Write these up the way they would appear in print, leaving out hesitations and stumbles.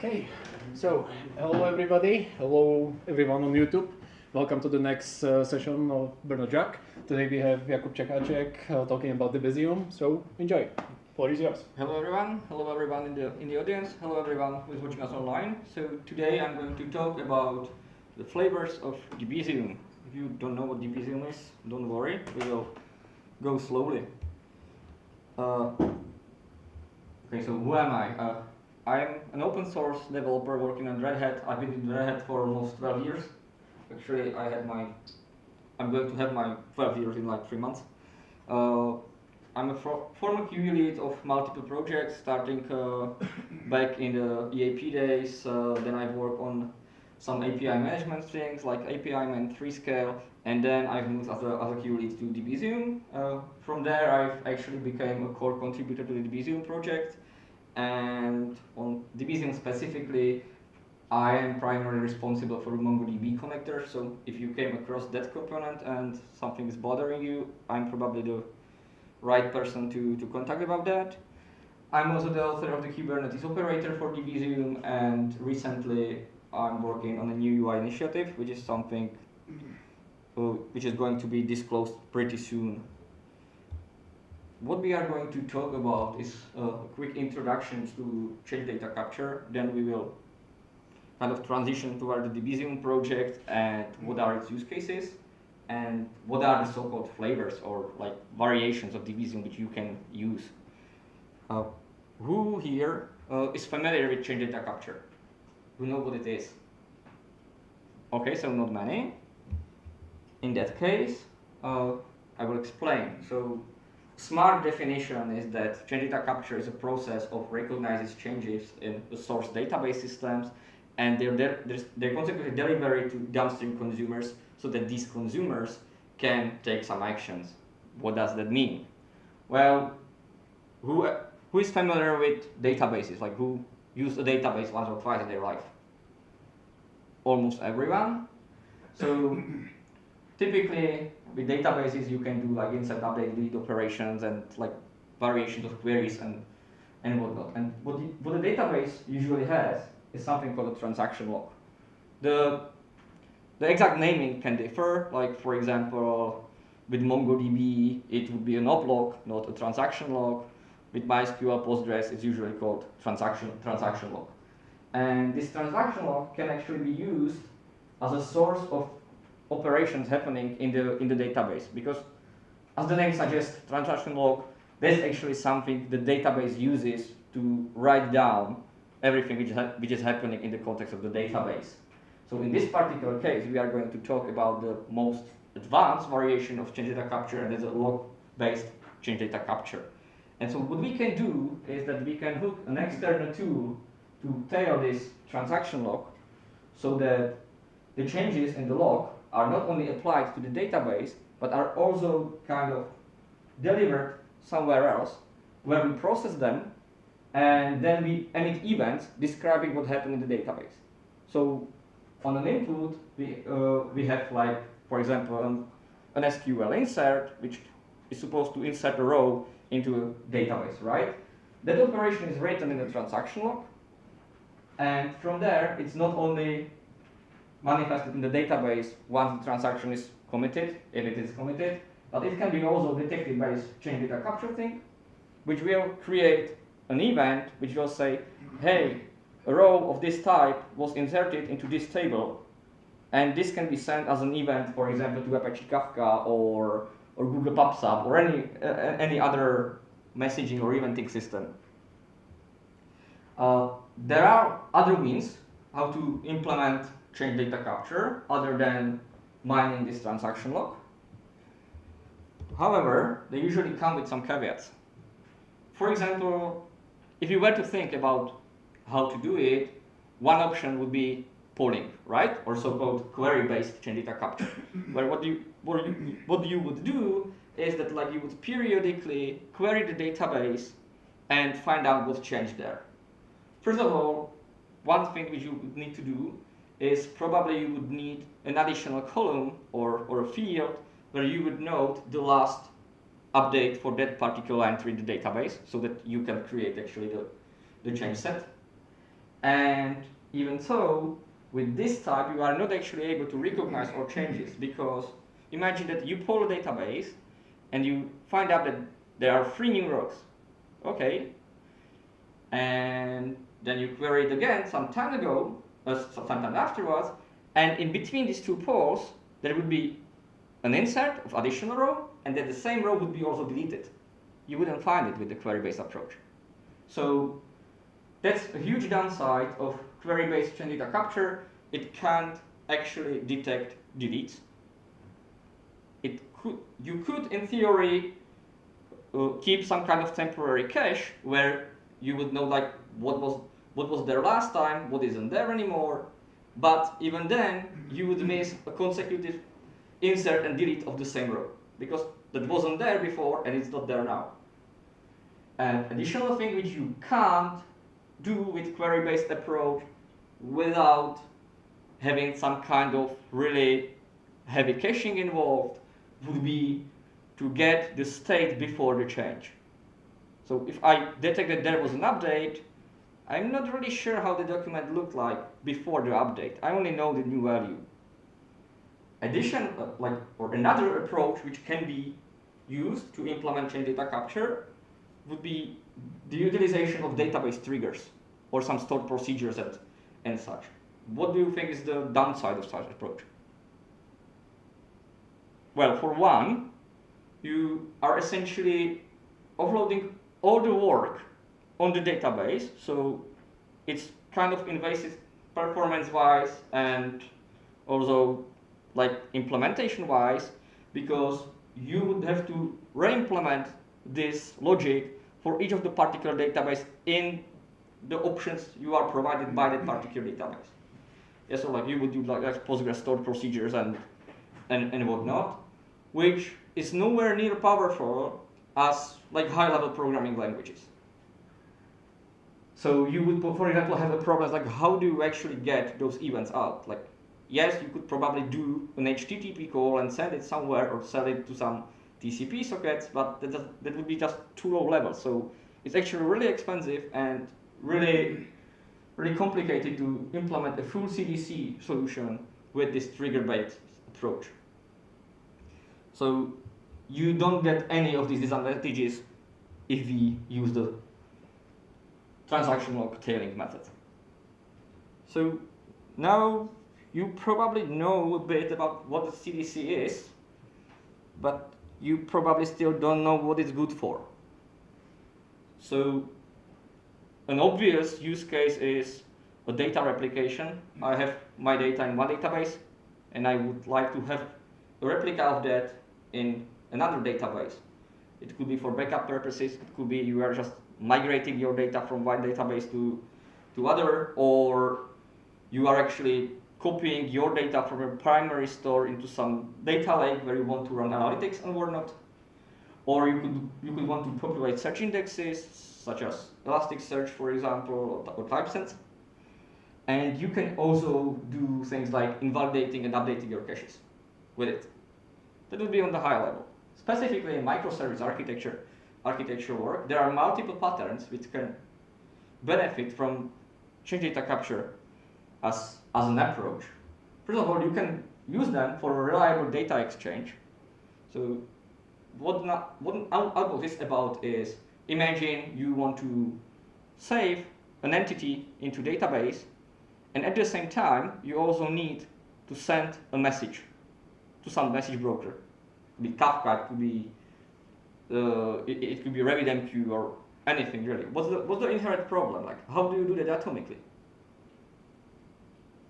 Okay, so hello everybody, hello everyone on YouTube. Welcome to the next session of Bernard Jack. Today we have Jakub Čekáček talking about Debezium, so enjoy. Floor is yours. Hello everyone in the audience, hello everyone who is watching us online. So today I'm going to talk about the flavors of Debezium. If you don't know what Debezium is, don't worry, we will go slowly. Okay, so who am I? I'm an open source developer working on Red Hat. I've been in Red Hat for almost 12 years. Actually, I'm going to have my 12 years in like 3 months. I'm a former QE lead of multiple projects, starting back in the EAP days. Then I worked on some API management things like API Man 3Scale, and then I've moved as a QE lead to Debezium. From there, I've actually became a core contributor to the Debezium project. And on Debezium specifically, I am primarily responsible for the MongoDB connector. So if you came across that component and something is bothering you, I'm probably the right person to contact about that. I'm also the author of the Kubernetes operator for Debezium, and recently I'm working on a new UI initiative, which is something which is going to be disclosed pretty soon. What we are going to talk about is a quick introduction to change data capture. Then we will kind of transition toward the Debezium project and what are its use cases and what are the so-called flavors or like variations of Debezium which you can use. Who here is familiar with change data capture? Who know what it is? Okay, so not many. In that case, I will explain. So, smart definition is that change data capture is a process of recognizing changes in the source database systems and they're consequently delivered to downstream consumers so that these consumers can take some actions. What does that mean? Well, who is familiar with databases? Like who used a database once or twice in their life? Almost everyone. So typically with databases you can do like insert, update, delete operations and like variations of queries and whatnot. And what the database usually has is something called a transaction log. The exact naming can differ. Like for example, with MongoDB it would be an op log, not a transaction log. With MySQL Postgres it's usually called transaction log. And this transaction log can actually be used as a source of operations happening in the database, because as the name suggests, transaction log, that's actually something the database uses to write down everything which is happening in the context of the database. So in this particular case, we are going to talk about the most advanced variation of change data capture, and it's a log-based change data capture. And so what we can do is that we can hook an external tool to tail this transaction log so that the changes in the log are not only applied to the database, but are also kind of delivered somewhere else, where we process them, and then we emit events describing what happened in the database. So on an input, we have like, for example, an SQL insert, which is supposed to insert a row into a database, right? That operation is written in the transaction log, and from there, it's not only manifested in the database once the transaction is committed, if it is committed, but it can be also detected by this change data capture thing, which will create an event which will say, hey, a row of this type was inserted into this table, and this can be sent as an event, for example, to Apache Kafka or Google PubSub or any other messaging or eventing system. There are other means how to implement change data capture other than mining this transaction log. However, they usually come with some caveats. For example, if you were to think about how to do it, one option would be polling, right? Or so-called query-based change data capture, where what you would do is that like you would periodically query the database and find out what's changed there. First of all, one thing which you would need to do is probably you would need an additional column or a field where you would note the last update for that particular entry in the database so that you can create actually the change set. And even so, with this type, you are not actually able to recognize all changes, because imagine that you poll a database and you find out that there are 3 new rows. Okay. And then you query it again some time afterwards, and in between these 2 polls, there would be an insert of additional row, and then the same row would be also deleted. You wouldn't find it with the query-based approach. So that's a huge downside of query-based change data capture. It can't actually detect deletes. You could, in theory, keep some kind of temporary cache where you would know like what was there last time, what isn't there anymore. But even then, you would miss a consecutive insert and delete of the same row, because that wasn't there before and it's not there now. An additional thing which you can't do with query-based approach without having some kind of really heavy caching involved would be to get the state before the change. So if I detect that there was an update, I'm not really sure how the document looked like before the update. I only know the new value. Or another approach which can be used to implement change data capture would be the utilization of database triggers or some stored procedures and such. What do you think is the downside of such approach? Well, for one, you are essentially offloading all the work on the database, so it's kind of invasive performance-wise and also like implementation-wise, because you would have to re-implement this logic for each of the particular database in the options you are provided by that particular database. Yeah, so like you would do like Postgres stored procedures and whatnot, which is nowhere near powerful as like high-level programming languages. So you would, for example, have a problem like how do you actually get those events out? Like, yes, you could probably do an HTTP call and send it somewhere or send it to some TCP sockets, but that would be just too low level. So it's actually really expensive and really complicated to implement a full CDC solution with this trigger-based approach. So you don't get any of these disadvantages if we use the transaction log tailing method. So now you probably know a bit about what the CDC is, but you probably still don't know what it's good for. So an obvious use case is a data replication. I have my data in one database, and I would like to have a replica of that in another database. It could be for backup purposes. It could be you are just migrating your data from one database to other, or you are actually copying your data from a primary store into some data lake where you want to run analytics and whatnot. Or you could want to populate search indexes, such as Elasticsearch, for example, or typesense. And you can also do things like invalidating and updating your caches with it. That would be on the high level. Specifically in microservice architecture work, there are multiple patterns which can benefit from change data capture as an approach. First of all, you can use them for a reliable data exchange. So what an output is about is, imagine you want to save an entity into database, and at the same time, you also need to send a message to some message broker. It could be Kafka, it could be it could be RabbitMQ or anything really. What's the inherent problem? Like, how do you do that atomically?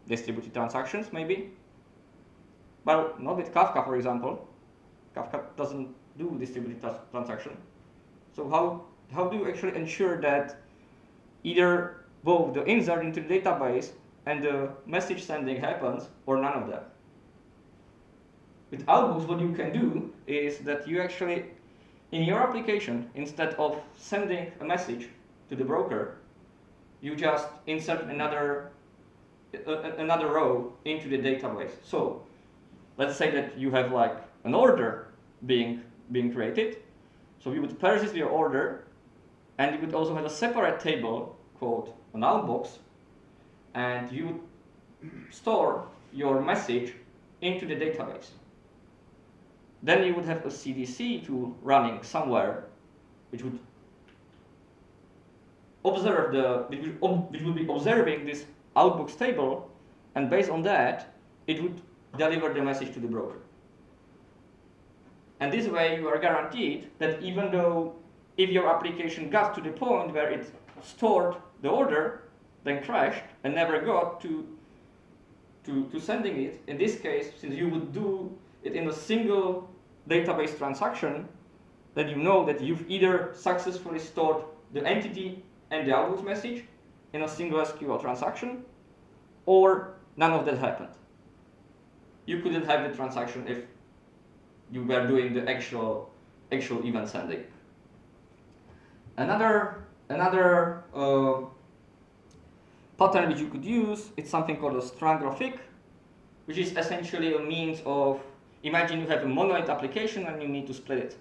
Distributed transactions, maybe? Well, not with Kafka, for example. Kafka doesn't do distributed transaction. So how do you actually ensure that either both the insert into the database and the message sending happens, or none of them? With Outbooks, what you can do is that you actually, in your application, instead of sending a message to the broker, you just insert another row into the database. So let's say that you have like an order being created. So you would persist your order, and you would also have a separate table called an outbox, and you store your message into the database. Then you would have a CDC tool running somewhere, which would observe which would be observing this outbox table, and based on that, it would deliver the message to the broker. And this way, you are guaranteed that even though if your application got to the point where it stored the order, then crashed and never got to sending it, in this case, since you would do it in a single database transaction, then you know that you've either successfully stored the entity and the outbox message in a single SQL transaction, or none of that happened. You couldn't have the transaction if you were doing the actual event sending. Another pattern which you could use, it's something called a strand graphic, which is essentially a means of, imagine you have a monolith application and you need to split it.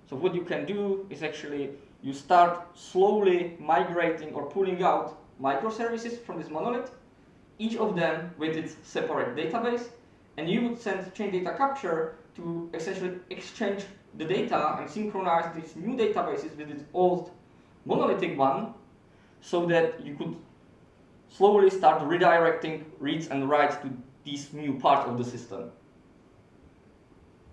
So what you can do is actually you start slowly migrating or pulling out microservices from this monolith, each of them with its separate database, and you would send change data capture to essentially exchange the data and synchronize these new databases with its old monolithic one, so that you could slowly start redirecting reads and writes to these new parts of the system.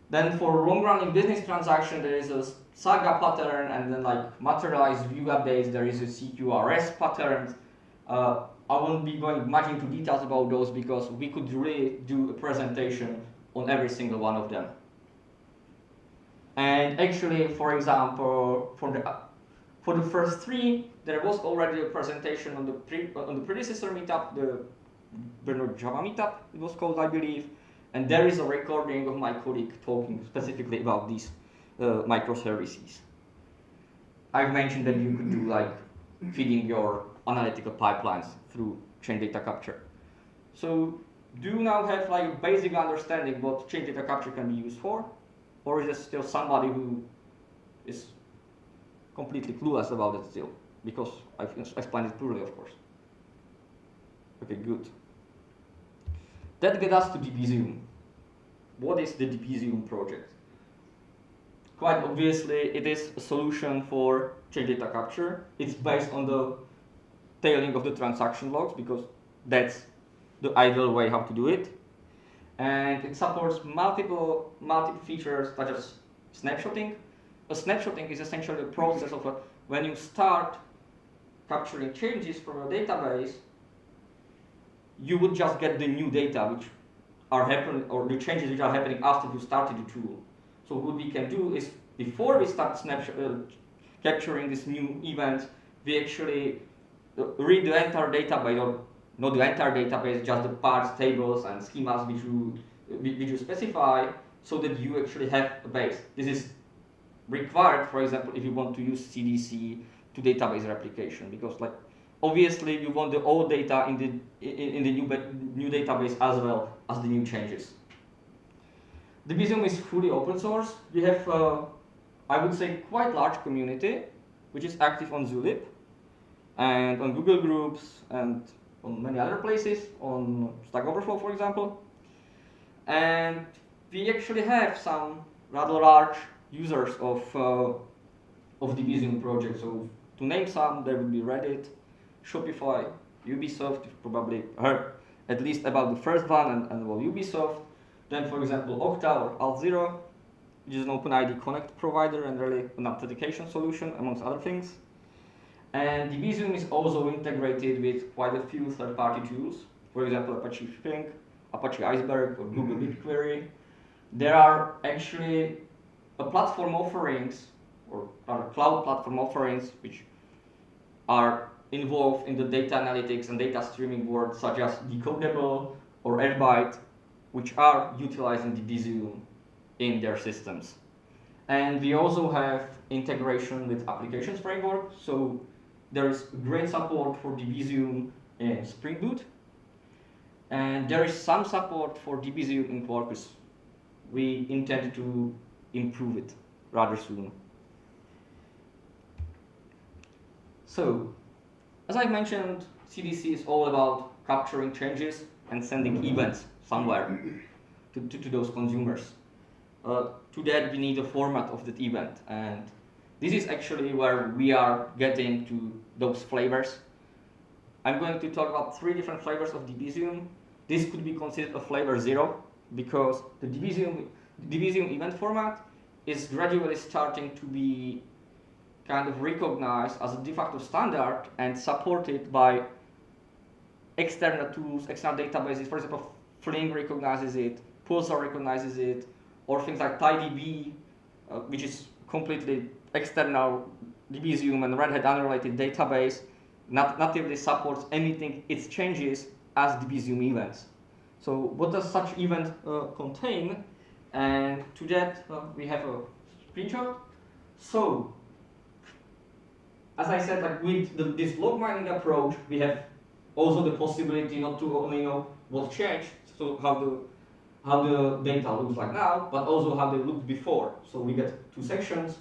Then for long-running business transaction, there is a saga pattern, and then like materialized view updates, there is a CQRS pattern. I won't be going much into details about those because we could really do a presentation on every single one of them. And actually, for example, for the first three, there was already a presentation on the predecessor meetup, the Bernard Java meetup, it was called, I believe. And there is a recording of my colleague talking specifically about these microservices. I've mentioned that you could do like feeding your analytical pipelines through change data capture. So do you now have like a basic understanding what change data capture can be used for? Or is there still somebody who is completely clueless about it still? Because I've explained it poorly, of course. Okay, good. That gets us to Debezium. What is the Debezium project? Quite obviously, it is a solution for change data capture. It's based on the tailing of the transaction logs because that's the ideal way how to do it. And it supports multiple features such as snapshotting. A snapshotting is essentially a process of when you start capturing changes from a database, you would just get the new data which are happening, or the changes which are happening after you started the tool. So what we can do is, before we start capturing this new event, we actually read the entire database, or not the entire database, just the parts, tables, and schemas which you specify, so that you actually have a base. This is required, for example, if you want to use CDC to database replication, because like obviously you want the old data in the new database as well as the new changes. Debezium is fully open source. We have, I would say, quite large community, which is active on Zulip and on Google Groups and on many other places, on Stack Overflow, for example. And we actually have some rather large users of Debezium project. So to name some, there would be Reddit, Shopify, Ubisoft. You've probably heard at least about the first one, and well, Ubisoft. Then, for example, Okta or Alt0, which is an OpenID Connect provider and really an authentication solution, amongst other things. And Debezium is also integrated with quite a few third-party tools. For example, Apache Flink, Apache Iceberg, or Google BigQuery. There are actually platform offerings, or cloud platform offerings, which are involved in the data analytics and data streaming world, such as Decodable or Airbyte, which are utilizing Debezium in their systems. And we also have integration with applications framework. So there is great support for Debezium in Spring Boot. And there is some support for Debezium in Quarkus. We intend to improve it rather soon. So As I mentioned, CDC is all about capturing changes and sending events somewhere to those consumers. To that, we need a format of that event, and this is actually where we are getting to those flavors. I'm going to talk about 3 different flavors of Debezium. This could be considered a flavor 0 because the Debezium event format is gradually starting to be kind of recognized as a de facto standard and supported by external tools, external databases. For example, Flink recognizes it, Pulsar recognizes it, or things like TiDB, which is completely external Debezium and Red Hat unrelated database, natively supports anything it changes as Debezium events. So what does such event contain? And to that we have a screenshot. So as I said, like with this log mining approach, we have also the possibility not to only know what changed, so how the data looks like now, but also how they looked before. So we get 2 sections,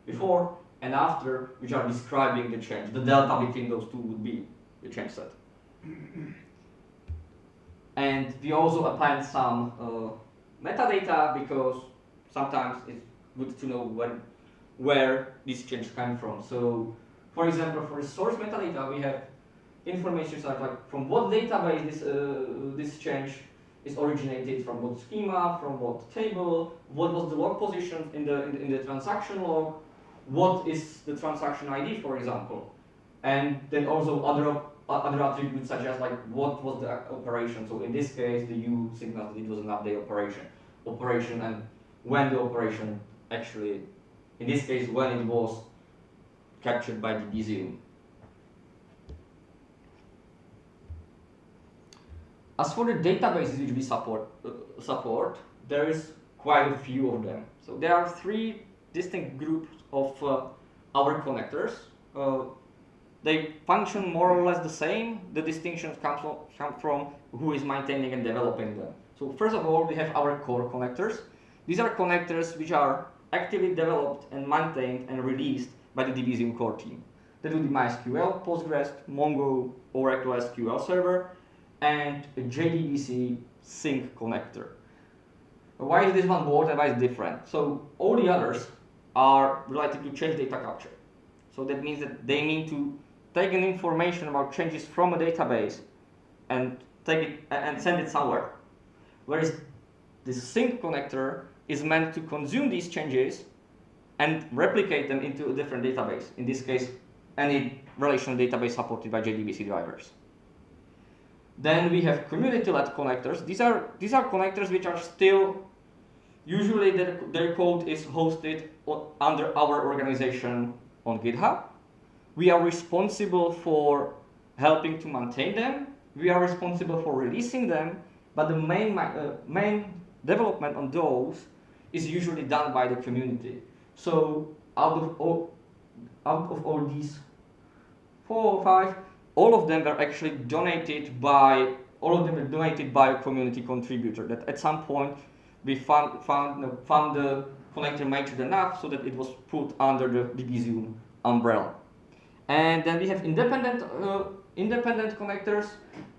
before and after, which are describing the change. The delta between those 2 would be the change set. And we also append some metadata because sometimes it's good to know where this change came from. So, for example, for the source metadata, we have information like from what database this change is originated, from what schema, from what table, what was the log position in the transaction log, what is the transaction ID, for example, and then also other attributes such as like what was the operation. So in this case, the U signals that it was an update operation, and when the operation actually, in this case, when it was captured by Debezium. As for the databases which we support, there is quite a few of them. So there are 3 distinct groups of our connectors. They function more or less the same. The distinctions come from who is maintaining and developing them. So first of all, we have our core connectors. These are connectors which are actively developed and maintained and released by the Debezium core team. That would be MySQL, Postgres, Mongo, Oracle SQL Server, and a JDBC sync connector. Why is this one board and why is it different? So all the others are related to change data capture. So that means that they need to take an information about changes from a database and take it and send it somewhere. Whereas this sync connector is meant to consume these changes and replicate them into a different database. In this case, any relational database supported by JDBC drivers. Then we have community-led connectors. These are connectors which are still, usually their code is hosted under our organization on GitHub. We are responsible for helping to maintain them. We are responsible for releasing them, but the main development on those is usually done by the community. So out of all these 4 or 5, all of them were actually donated by a community contributor. That at some point we found the connector matured enough so that it was put under the Debezium umbrella. And then we have independent connectors.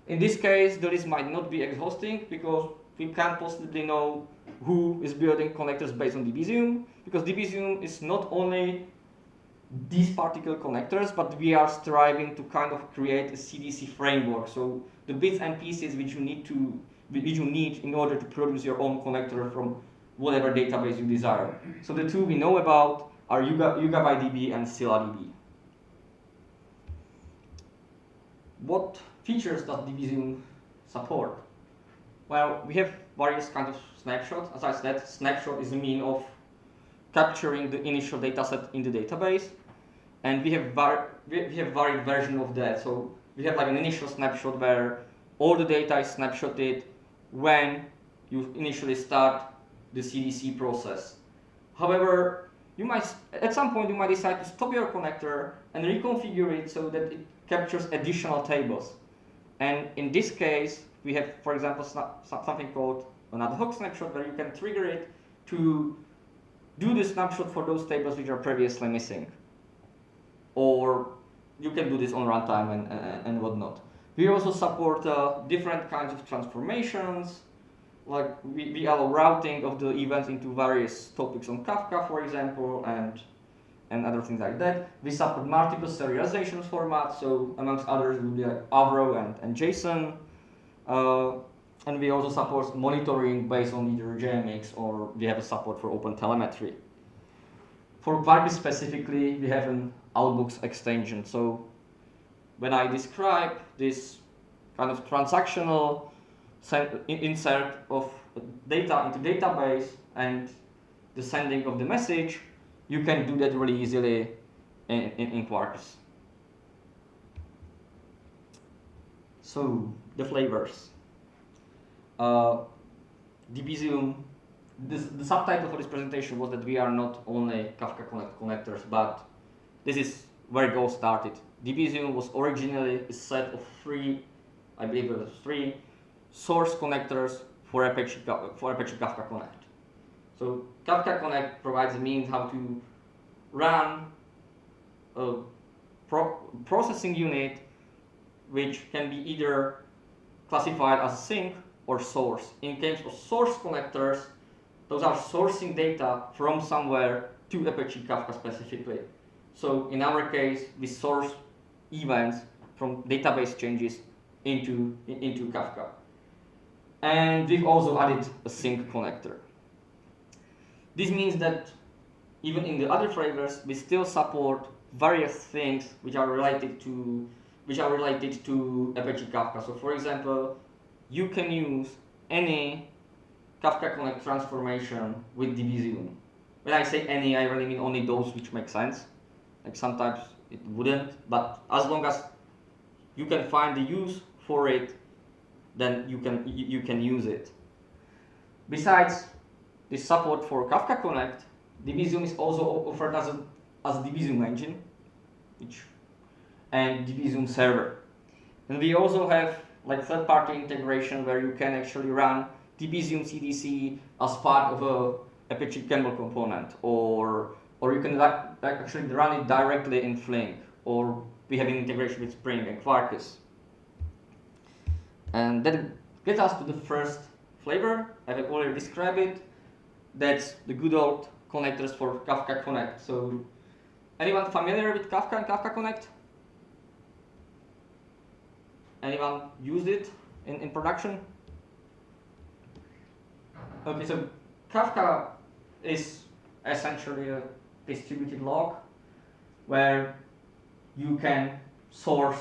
In this case, the list might not be exhausting because we can't possibly know who is building connectors based on Debezium, because Debezium is not only these particular connectors, but we are striving to kind of create a CDC framework. So the bits and pieces which you need in order to produce your own connector from whatever database you desire. So the 2 we know about are Yuga by DB and ScyllaDB. What features does Debezium support? Well, we have various kinds of snapshots. As I said, snapshot is a mean of capturing the initial dataset in the database, and we have varied versions of that. So we have like an initial snapshot where all the data is snapshotted when you initially start the CDC process. However, at some point you might decide to stop your connector and reconfigure it so that it captures additional tables. And in this case, we have, for example, something called an ad hoc snapshot where you can trigger it to do the snapshot for those tables which are previously missing. Or you can do this on runtime and whatnot. We also support different kinds of transformations, like we allow routing of the events into various topics on Kafka, for example, and other things like that. We support multiple serialization formats, so amongst others would be like Avro and JSON. And we also support monitoring based on either JMX, or we have a support for OpenTelemetry. For Quarkus specifically, we have an Outbox extension. So when I describe this kind of transactional insert of data into database and the sending of the message, you can do that really easily in Quarkus. So the flavors. Debezium, the subtitle for this presentation was that we are not only Kafka Connect connectors, but this is where it all started. Debezium was originally a set of three, I believe it was three, source connectors for Apache Kafka Connect. So Kafka Connect provides a means how to run a processing unit which can be either classified as sink or source. In case of source connectors, those are sourcing data from somewhere to Apache Kafka specifically. So in our case, we source events from database changes into Kafka. And we've also added a sink connector. This means that even in the other flavors, we still support various things which are related to Apache Kafka. So for example, you can use any Kafka Connect transformation with Debezium. When I say any, I really mean only those which make sense. Like sometimes it wouldn't, but as long as you can find the use for it, then you can use it. Besides this support for Kafka Connect, Debezium is also offered as a Debezium engine, and Debezium server. And we also have like third-party integration where you can actually run Debezium CDC as part of a Apache kernel component, or you can actually run it directly in Flink, or we have an integration with Spring and Quarkus. And that gets us to the first flavor. I have already described it. That's the good old connectors for Kafka Connect. So, anyone familiar with Kafka and Kafka Connect? Anyone used it in production? Okay, so Kafka is essentially a distributed log where you can source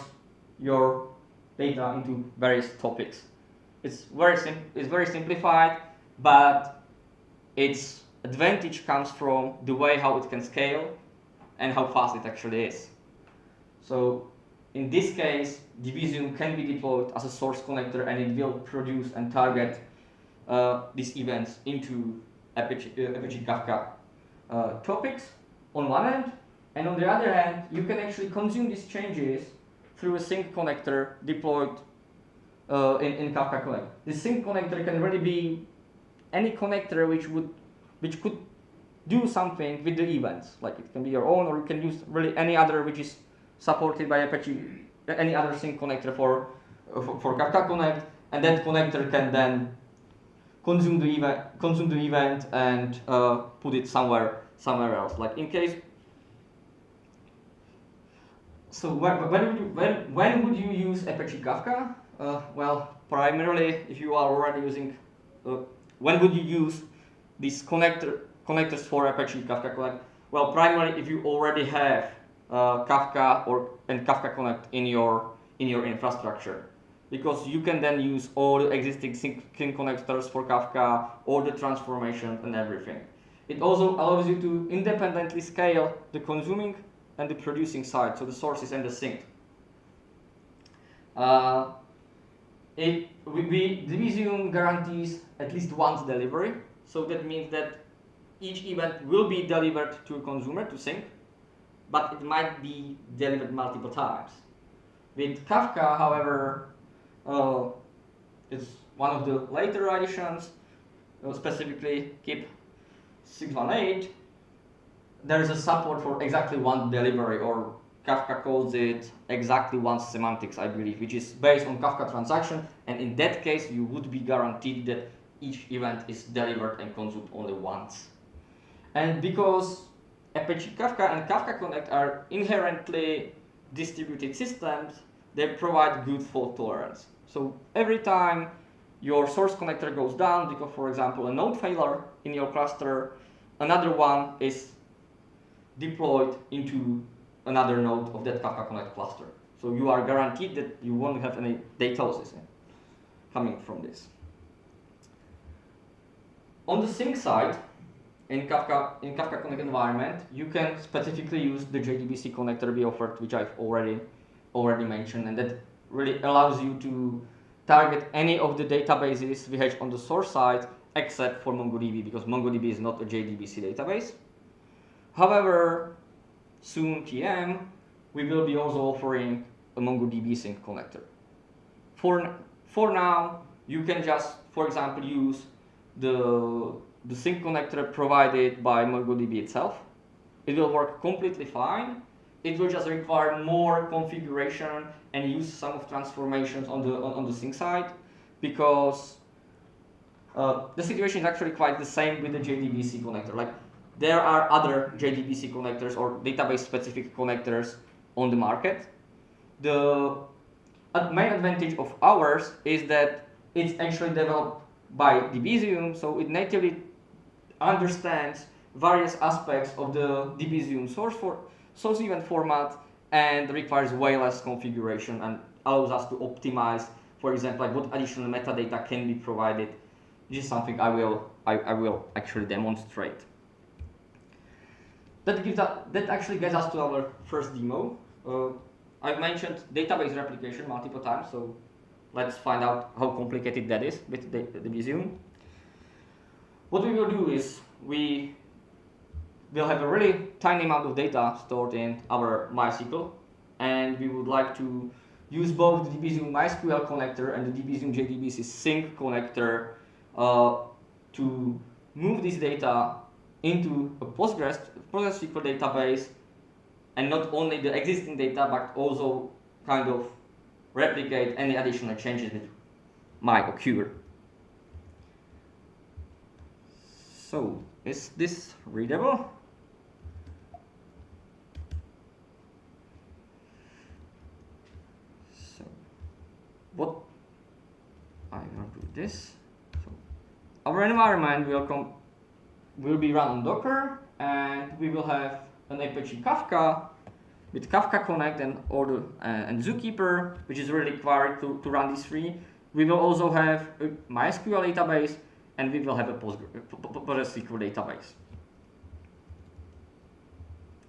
your data into various topics. It's very simplified, but its advantage comes from the way how it can scale and how fast it actually is. So in this case, Debezium can be deployed as a source connector, and it will produce and target these events into Apache Kafka topics on one end, and on the other hand, you can actually consume these changes through a sink connector deployed in Kafka Connect. This sink connector can really be any connector which could do something with the events. Like it can be your own, or you can use really any other which is supported by Apache, any other sink connector for Kafka Connect, and that connector can then consume the event and put it somewhere else. Like in case. So when would you use Apache Kafka? Well, primarily if you are already using. When would you use these connectors for Apache Kafka Connect? Well, primarily if you already have Kafka and Kafka Connect in your infrastructure, because you can then use all the existing sink connectors for Kafka, all the transformations and everything. It also allows you to independently scale the consuming and the producing side, so the sources and the sink. Debezium guarantees at least once delivery, so that means that each event will be delivered to a consumer to sink, but it might be delivered multiple times. With Kafka, however, it's one of the later additions, specifically KIP 618. There is a support for exactly one delivery, or Kafka calls it exactly once semantics, I believe, which is based on Kafka transaction, and in that case you would be guaranteed that each event is delivered and consumed only once. And because Apache Kafka and Kafka Connect are inherently distributed systems, they provide good fault tolerance. So every time your source connector goes down because, for example, a node failure in your cluster, another one is deployed into another node of that Kafka Connect cluster. So you are guaranteed that you won't have any data losses coming from this. On the sync side, in Kafka Connect environment, you can specifically use the JDBC connector we offered, which I've already mentioned, and that really allows you to target any of the databases we have on the source side, except for MongoDB, because MongoDB is not a JDBC database. However, soon TM, we will be also offering a MongoDB sync connector. For now, you can just, for example, use the sync connector provided by MongoDB itself. It will work completely fine. It will just require more configuration and use some of transformations on the sync side, because the situation is actually quite the same with the JDBC connector. Like, there are other JDBC connectors or database-specific connectors on the market. The main advantage of ours is that it's actually developed by Debezium, so it natively understands various aspects of the Debezium source event format and requires way less configuration and allows us to optimize, for example, like what additional metadata can be provided. This is something I will actually demonstrate. That actually gets us to our first demo. I've mentioned database replication multiple times, so let's find out how complicated that is with Debezium. What we will do is we will have a really tiny amount of data stored in our MySQL, and we would like to use both the Debezium MySQL connector and the Debezium JDBC sync connector to move this data into a PostgreSQL database, and not only the existing data, but also kind of replicate any additional changes that might occur. So, is this readable? So, what I will do this. So, our environment will be run on Docker, and we will have an Apache Kafka with Kafka Connect and Zookeeper, which is really required to run these three. We will also have a MySQL database, and we will have a PostgreSQL database.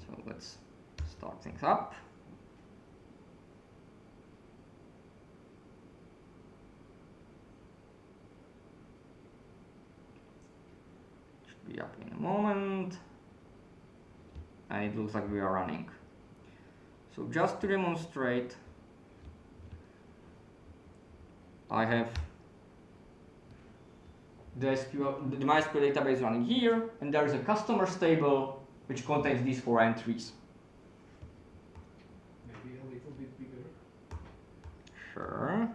So let's start things up. Should be up in a moment. And it looks like we are running. So just to demonstrate, I have the MySQL database running here, and there is a customers table which contains these 4 entries. Maybe a little bit bigger. Sure.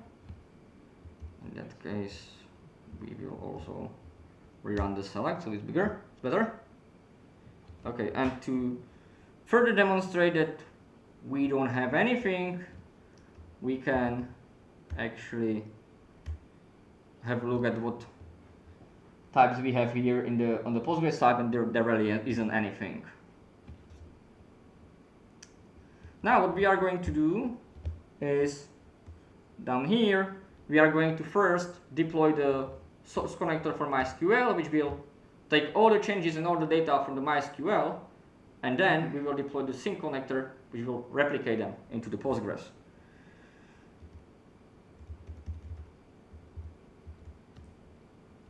In that case, we will also rerun the select, so it's bigger, it's better. Okay, and to further demonstrate that we don't have anything, we can actually have a look at what types we have here on the Postgres side, and there really isn't anything. Now what we are going to do is, down here, we are going to first deploy the source connector for MySQL, which will take all the changes and all the data from the MySQL, and then we will deploy the sync connector, which will replicate them into the Postgres.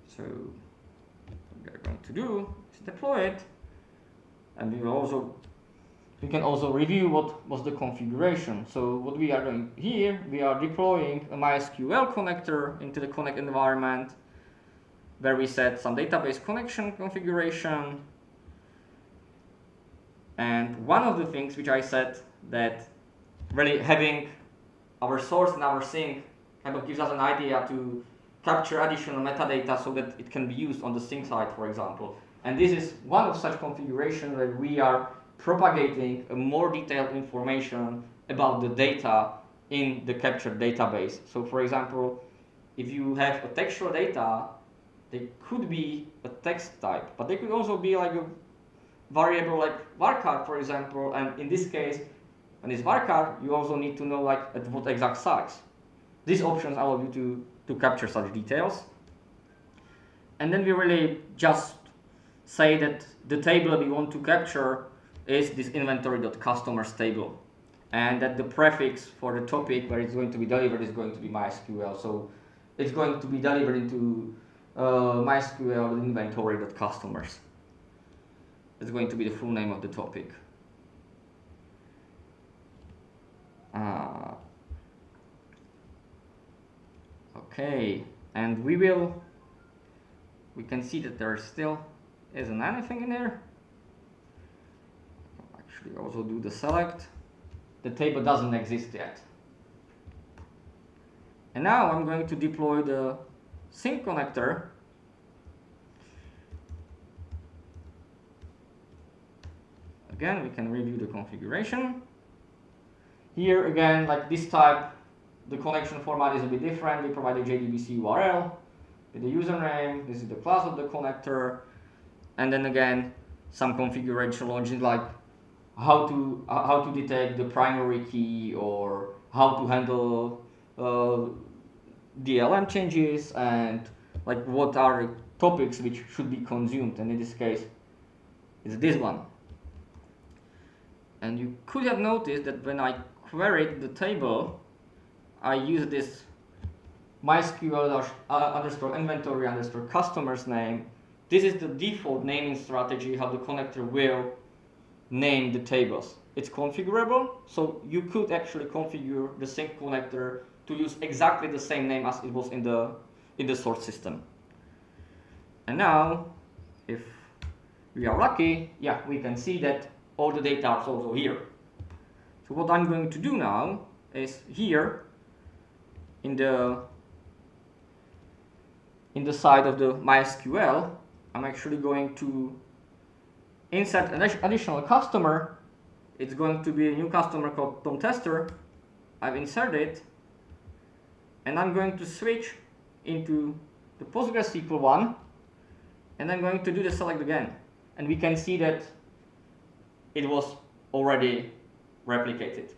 So what we are going to do is deploy it, and we can also review what was the configuration. So what we are doing here, we are deploying a MySQL connector into the Connect environment, where we set some database connection configuration. And one of the things which I set that really having our source and our sink kind of gives us an idea to capture additional metadata so that it can be used on the sink side, for example. And this is one of such configurations where we are propagating a more detailed information about the data in the captured database. So for example, if you have a textual data, they could be a text type, but they could also be like a variable like varchar, for example, and in this case, when it's varchar, you also need to know like at what exact size. These options allow you to capture such details. And then we really just say that the table we want to capture is this inventory.customers table, and that the prefix for the topic where it's going to be delivered is going to be MySQL. So it's going to be delivered into MySQL inventory.customers. It's going to be the full name of the topic. Okay, and we can see that there still isn't anything in there. I'll actually also do the select. The table doesn't exist yet. And now I'm going to deploy the sink connector. Again, we can review the configuration. Here again, like this type, the connection format is a bit different. We provide a JDBC URL with the username. This is the class of the connector. And then again, some configuration logic like how to detect the primary key, or how to handle DLM changes, and like what are the topics which should be consumed. And in this case, it's this one. And you could have noticed that when I queried the table, I use this MySQL underscore inventory underscore customers name. This is the default naming strategy how the connector will name the tables. It's configurable, so you could actually configure the sink connector to use exactly the same name as it was in the source system. And now, if we are lucky, yeah, we can see that all the data are also here. So what I'm going to do now is here in the side of the MySQL, I'm actually going to insert an additional customer. It's going to be a new customer called Tom Tester. I've inserted it, and I'm going to switch into the PostgreSQL one, and I'm going to do the select again. And we can see that it was already replicated.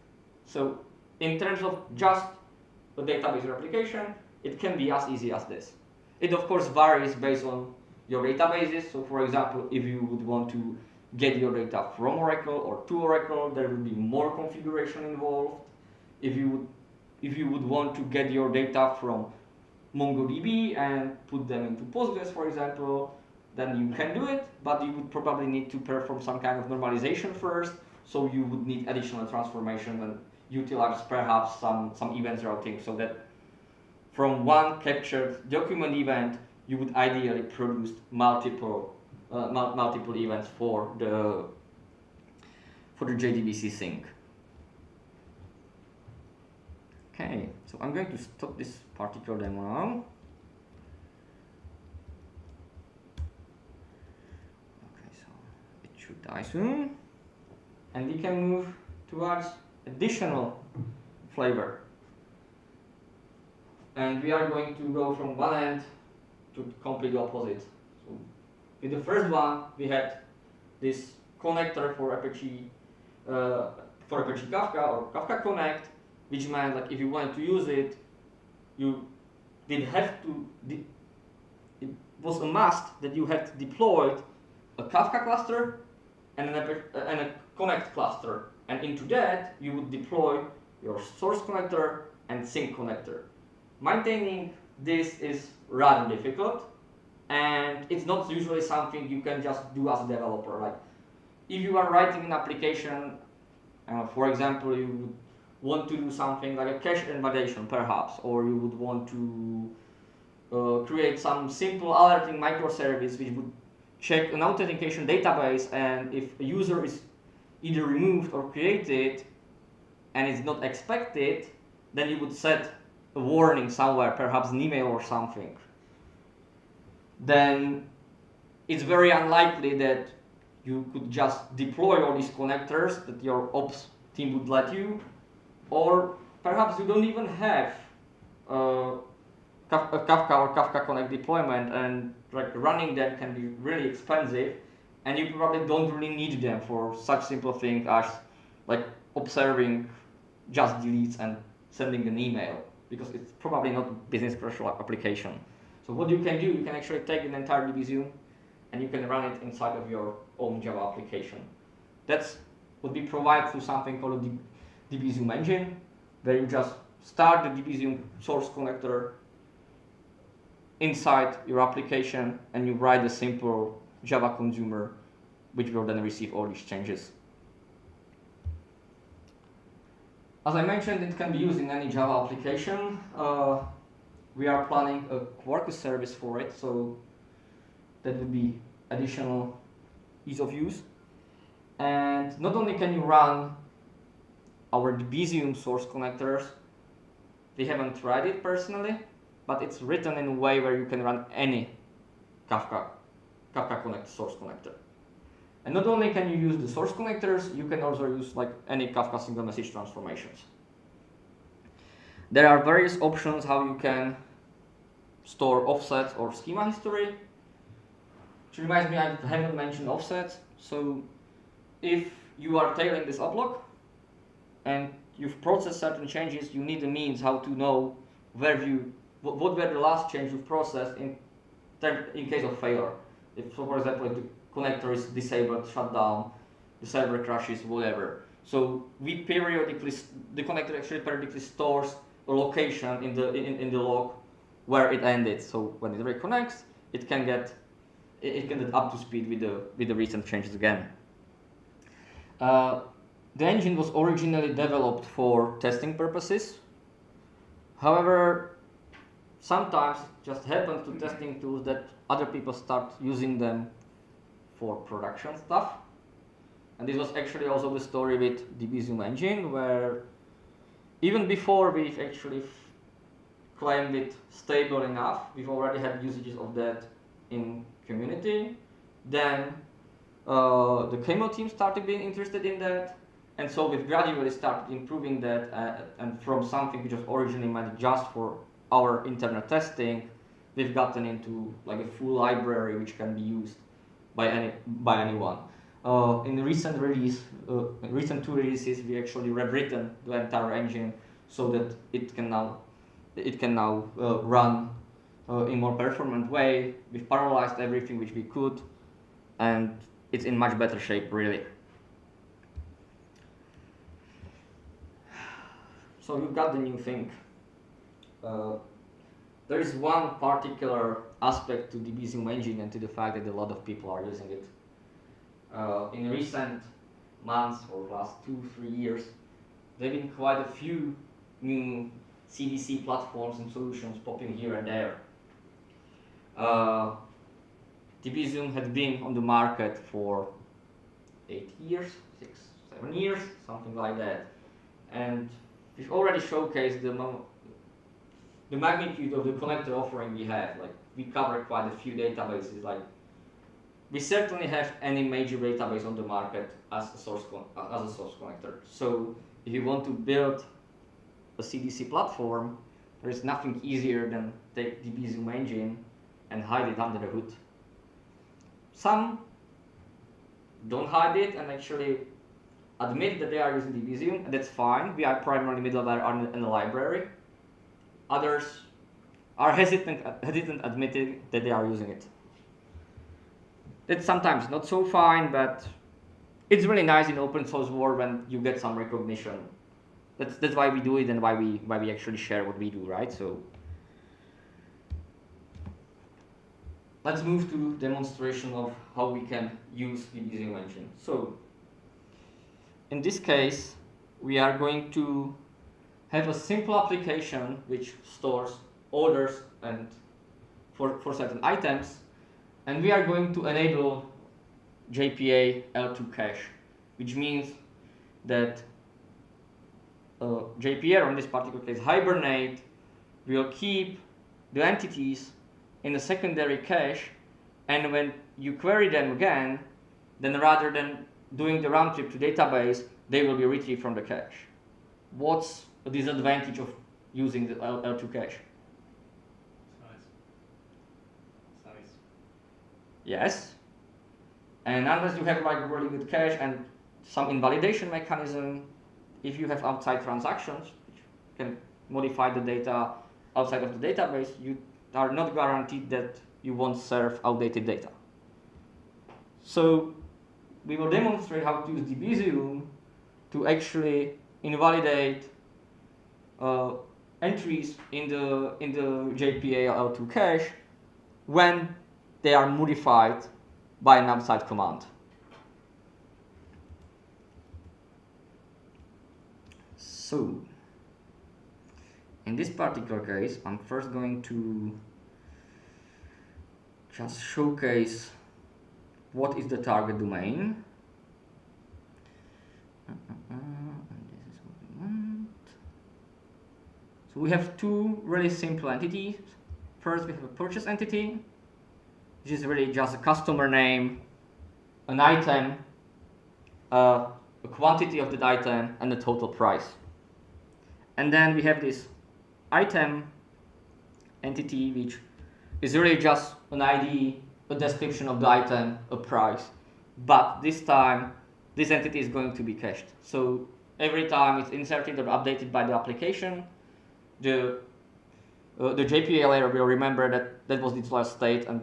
So in terms of just the database replication, it can be as easy as this. It of course varies based on your databases. So for example, if you would want to get your data from Oracle or to Oracle, there will be more configuration involved. If you would want to get your data from MongoDB and put them into Postgres, for example, then you can do it, but you would probably need to perform some kind of normalization first. So you would need additional transformation and utilize perhaps some events routing, so that from one captured document event, you would ideally produce multiple events for the JDBC sync. Okay, so I'm going to stop this particular demo now. Okay, so it should die soon, and we can move towards additional flavor. And we are going to go from one end to complete opposite. So with the first one, we had this connector for Apache Kafka or Kafka Connect, which meant like if you wanted to use it, you did have to. It was a must that you had deployed a Kafka cluster and a Connect cluster, and into that you would deploy your source connector and sink connector. Maintaining this is rather difficult, and it's not usually something you can just do as a developer. Like if you are writing an application, for example, you would want to do something like a cache invalidation perhaps, or you would want to create some simple alerting microservice which would check an authentication database, and if a user is either removed or created, and it's not expected, then you would set a warning somewhere, perhaps an email or something. Then it's very unlikely that you could just deploy all these connectors that your ops team would let you, or perhaps you don't even have a Kafka or Kafka Connect deployment, and like running them can be really expensive, and you probably don't really need them for such simple things as like observing just deletes and sending an email, because it's probably not a business critical application. So what you can do, you can actually take an entire Debezium and you can run it inside of your own Java application. That's would be provided through something called the Debezium engine, where you just start the Debezium source connector inside your application and you write a simple Java consumer, which will then receive all these changes. As I mentioned, it can be used in any Java application. We are planning a Quarkus service for it, so that would be additional ease of use. And not only can you run our Debezium source connectors, we haven't tried it personally, but it's written in a way where you can run any Kafka Connect source connector. And not only can you use the source connectors, you can also use like any Kafka single message transformations. There are various options how you can store offsets or schema history. Which reminds me, I haven't mentioned offsets. So if you are tailing this oblog and you've processed certain changes, you need a means how to know what were the last change you've processed in case of failure. If, so for example, if the connector is disabled, shut down, the server crashes, whatever. So the connector actually periodically stores a location in the log where it ended. So when it reconnects, it can get up to speed with the recent changes again. The engine was originally developed for testing purposes. However, sometimes it just happens to testing tools that other people start using them for production stuff. And this was actually also the story with Debezium engine, where even before we've actually claimed it stable enough, we've already had usages of that in community. Then the KMO team started being interested in that, and so we've gradually started improving that, and from something which was originally meant just for our internal testing, we've gotten into like a full library which can be used by anyone. In the recent two releases, we actually rewritten the entire engine so that it can now run in more performant way. We've parallelized everything which we could, and it's in much better shape, really. So you've got the new thing. There is one particular aspect to the Debezium engine and to the fact that a lot of people are using it. In recent months or last 2-3 years, there have been quite a few new CDC platforms and solutions popping here and there. Debezium had been on the market for 8 years, 6-7 years, something like that. And we've already showcased the magnitude of the connector offering we have. Like, we cover quite a few databases. Like, we certainly have any major database on the market as a source connector. So if you want to build a CDC platform, there is nothing easier than take the Debezium engine and hide it under the hood. Some don't hide it and actually admit that they are using Debezium, and that's fine. We are primarily middleware and a library. Others are hesitant admitting that they are using it. That's sometimes not so fine, but it's really nice in open source world when you get some recognition. That's why we do it and why we actually share what we do, right? So let's move to demonstration of how we can use the Debezium engine. So in this case, we are going to have a simple application which stores orders and for certain items, and we are going to enable JPA L2 cache, which means that JPL, or in this particular case Hibernate, will keep the entities in the secondary cache, and when you query them again, then rather than doing the round trip to database, they will be retrieved from the cache. What's the disadvantage of using the L2 cache? Size. Yes. And unless you have like a really good cache and some invalidation mechanism, if you have outside transactions, which can modify the data outside of the database, you are not guaranteed that you won't serve outdated data. So we will demonstrate how to use Debezium to actually invalidate entries in the JPA-L2 cache when they are modified by an outside command. So in this particular case, I'm first going to just showcase what is the target domain. And this is what we want. So we have two really simple entities. First, we have a purchase entity, which is really just a customer name, an item, a quantity of that item, and the total price. And then we have this item entity, which is really just an ID, a description of the item, a price. But this time, this entity is going to be cached. So every time it's inserted or updated by the application, the JPA layer will remember that that was its last state. And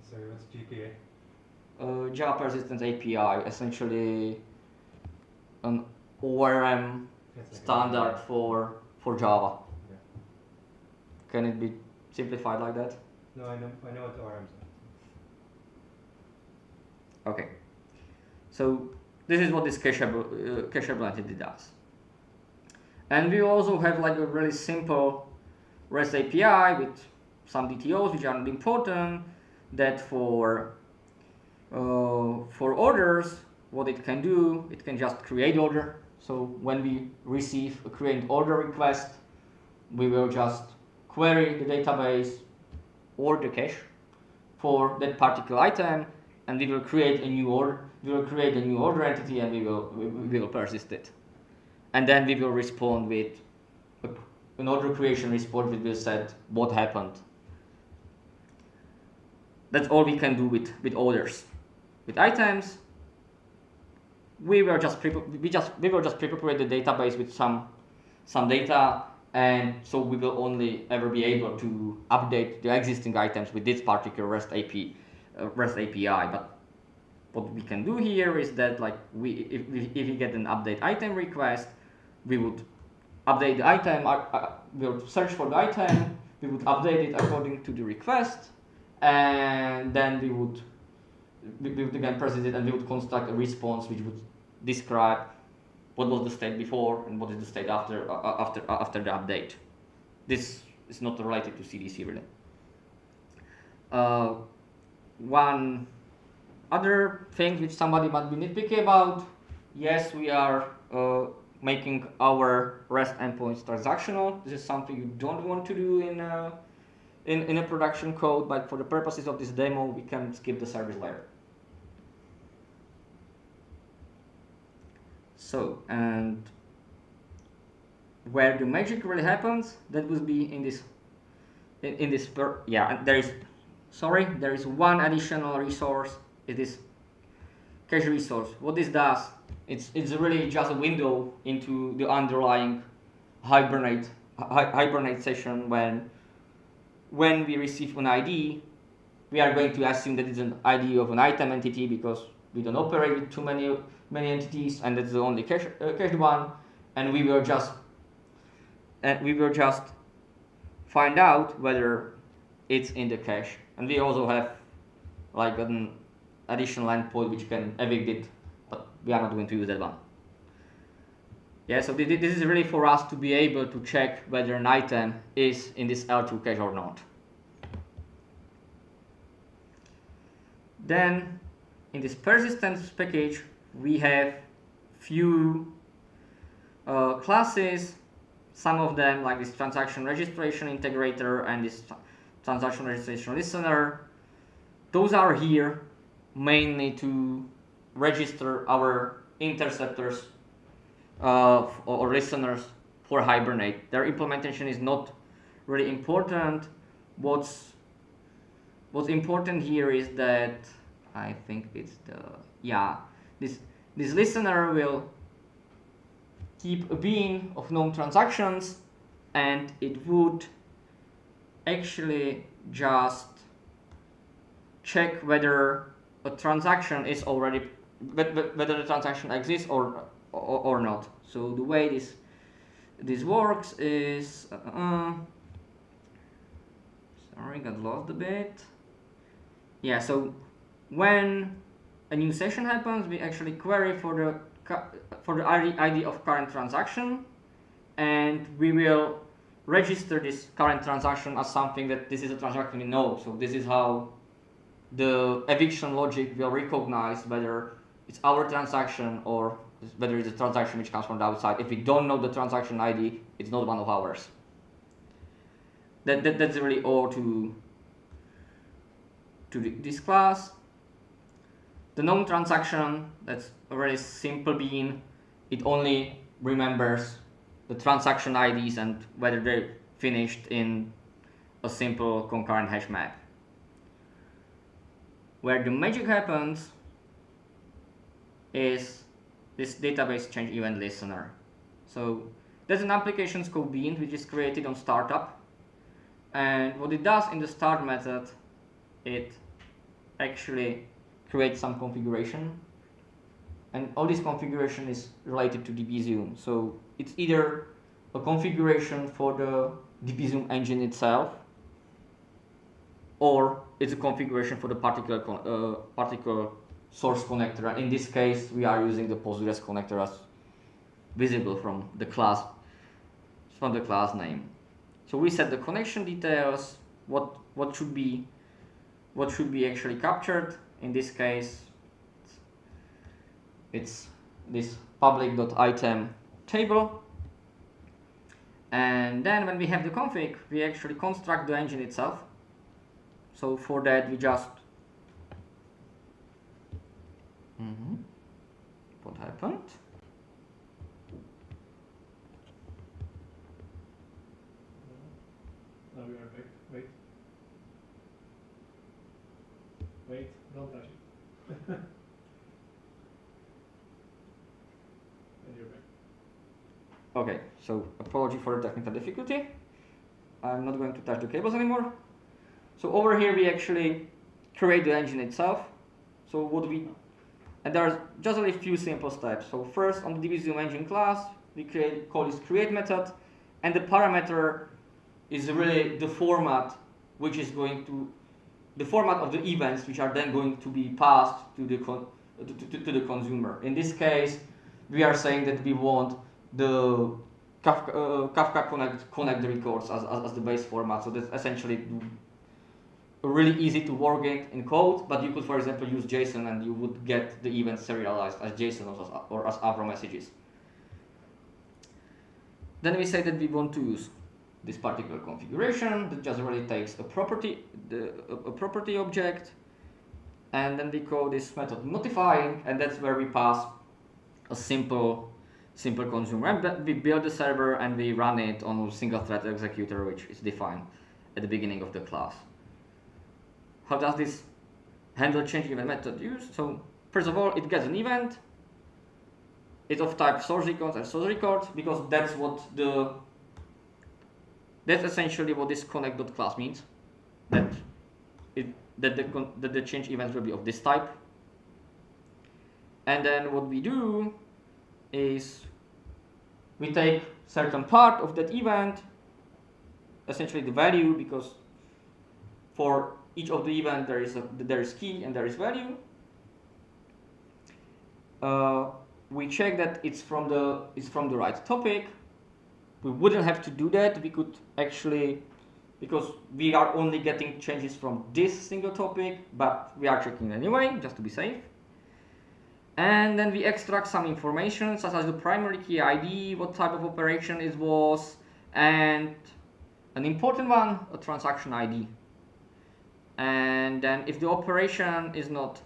sorry, what's GPA? Java Persistence API, essentially an ORM standard for Java. Yeah. Can it be simplified like that? No, I know what ORMs are. Okay. So this is what this cacheable entity does. And we also have like a really simple REST API with some DTOs which are not important, that for orders, what it can do, it can just create order. So when we receive a create order request, we will just query the database or the cache for that particular item, and we will create a new order. We will create a new order entity, and we will persist it. And then we will respond with an order creation response which will set what happened. That's all we can do with orders. With items, we will just pre-populate the database with some data, and so we will only ever be able to update the existing items with this particular REST API. But what we can do here is that, like, if we get an update item request, we would update the item. We would search for the item. We would update it according to the request, and then we would again process it, and we would construct a response which would describe what was the state before and what is the state after the update. This is not related to CDC really. One other thing which somebody might be nitpicky about: yes, we are making our REST endpoints transactional. This is something you don't want to do in a production code, but for the purposes of this demo, we can skip the service layer. So, and where the magic really happens, that would be in this and there is one additional resource. It is cache resource. What this does, it's really just a window into the underlying hibernate session. When we receive an ID, we are going to assume that it's an ID of an item entity, because we don't operate with too many entities, and that's the only cached one, and we will just find out whether it's in the cache. And we also have like an additional endpoint which can evict it, but we are not going to use that one. Yeah, so this is really for us to be able to check whether an item is in this L2 cache or not. Then in this persistence package, we have few classes, some of them like this transaction registration integrator and this transaction registration listener, those are here mainly to register our interceptors or listeners for Hibernate. Their implementation is not really important. What's important here is that I think it's this listener will keep a bean of known transactions, and it would actually just check whether a transaction is already whether the transaction exists or not. So the way this works is sorry, got lost a bit. Yeah, so when a new session happens, we actually query for the ID of current transaction, and we will register this current transaction as something that this is a transaction we know. So this is how the eviction logic will recognize whether it's our transaction or whether it's a transaction which comes from the outside. If we don't know the transaction ID, it's not one of ours. That's really all to this class. The known transaction, that's a very simple bean. It only remembers the transaction IDs and whether they're finished in a simple concurrent hash map. Where the magic happens is this database change event listener. So there's an application scope bean which is created on startup, and what it does in the start method, it actually creates some configuration, and all this configuration is related to Debezium. So it's either a configuration for the Debezium engine itself, or it's a configuration for the particular source connector. And in this case, we are using the Postgres connector as visible from the class name. So we set the connection details, what should be actually captured. In this case, it's this public.item table. And then when we have the config, we actually construct the engine itself. So for that, we just what happened? Now we are back. Wait, don't touch it. And you're back. Okay, so apology for the technical difficulty. I'm not going to touch the cables anymore. So over here we actually create the engine itself. So and there are just a few simple steps. So first, on the Debezium engine class, we call this create method, and the parameter is really the format which is going to the format of the events which are then going to be passed to the consumer. In this case, we are saying that we want the Kafka Connect the records as the base format. So that's essentially really easy to work in code, but you could, for example, use JSON and you would get the events serialized as JSON or as Avro messages. Then we say that we want to use this particular configuration that just really takes a property object, and then we call this method modifying, and that's where we pass a simple consumer. And we build the server and we run it on a single thread executor, which is defined at the beginning of the class. How does this handle change event method use? So first of all, it gets an event. It's of type source records and source records, because that's essentially what this connect.class means. That the change events will be of this type. And then what we do is we take certain part of that event, essentially the value, because for each of the event there is key and there is value. We check that it's from the right topic. We wouldn't have to do that. We could actually, because we are only getting changes from this single topic, but we are checking anyway just to be safe. And then we extract some information such as the primary key ID, what type of operation it was, and an important one, a transaction ID. And then if the operation is not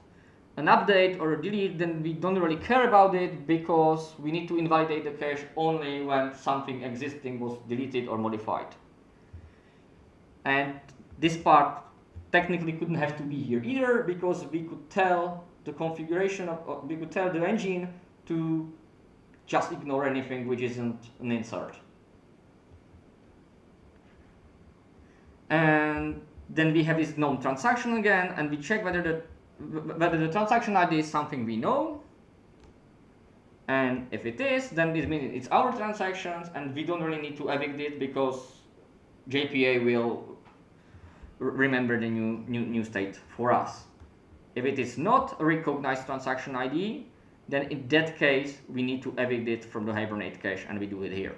an update or a delete, then we don't really care about it, because we need to invalidate the cache only when something existing was deleted or modified. And this part technically couldn't have to be here either, because we could tell the configuration of, we could tell the engine to just ignore anything which isn't an insert. And then we have this known transaction again, and we check whether the transaction ID is something we know. And if it is, then this means it's our transactions, and we don't really need to evict it, because JPA will remember the new state for us. If it is not a recognized transaction ID, then in that case we need to evict it from the Hibernate cache, and we do it here.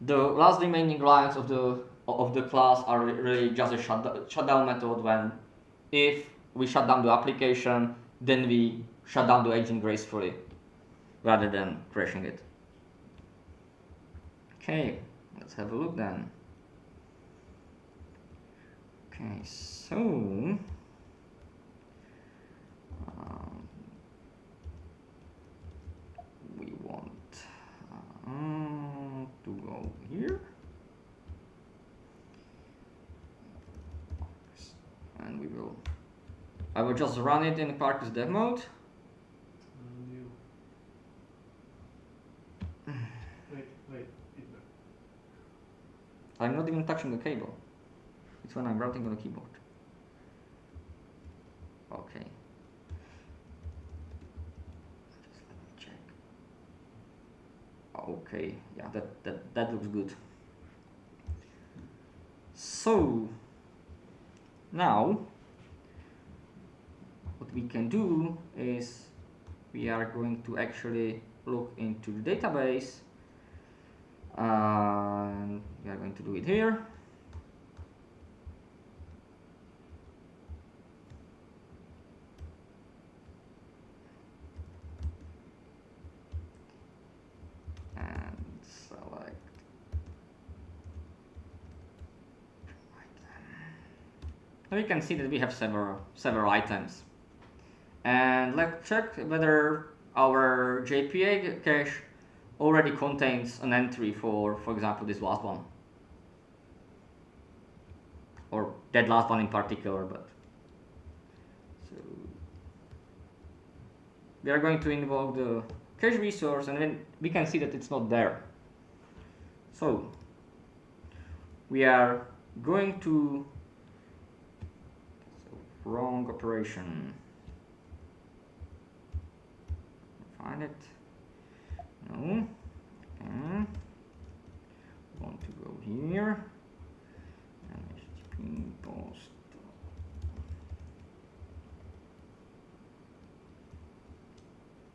The last remaining lines of the class are really just a shutdown method. When if we shut down the application, then we shut down the engine gracefully rather than crashing it. Okay, let's have a look then. Okay, so we want to go here, and I will just run it in Quarkus dev mode. Wait. I'm not even touching the cable. It's when I'm routing on the keyboard. Okay. Just let me check. Okay, yeah, that looks good. So now what we can do is we are going to actually look into the database, and we are going to do it here. We can see that we have several items, and let's check whether our JPA cache already contains an entry for example, this last one, or that last one in particular. But so we are going to invoke the cache resource, and then we can see that it's not there. So we are going to wrong operation. Find it. No. Okay. Want to go here. And HTTP post.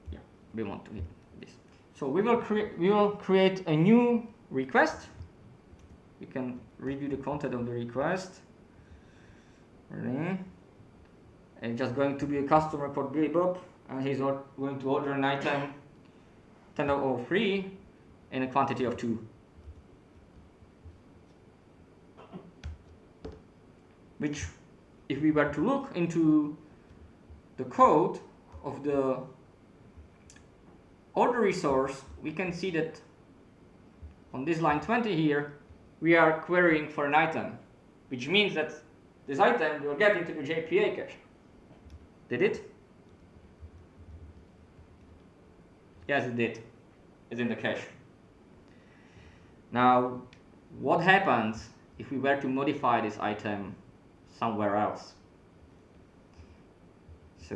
Yeah, we want to hit this. So we will create a new request. We can review the content of the request. Really? It's just going to be a customer called Billy Bob, and he's going to order an item 10.03 in a quantity of 2. Which, if we were to look into the code of the order resource, we can see that on this line 20 here, we are querying for an item, which means that this item will get into the JPA cache. Did it? Yes, it did. It's in the cache. Now, what happens if we were to modify this item somewhere else? So,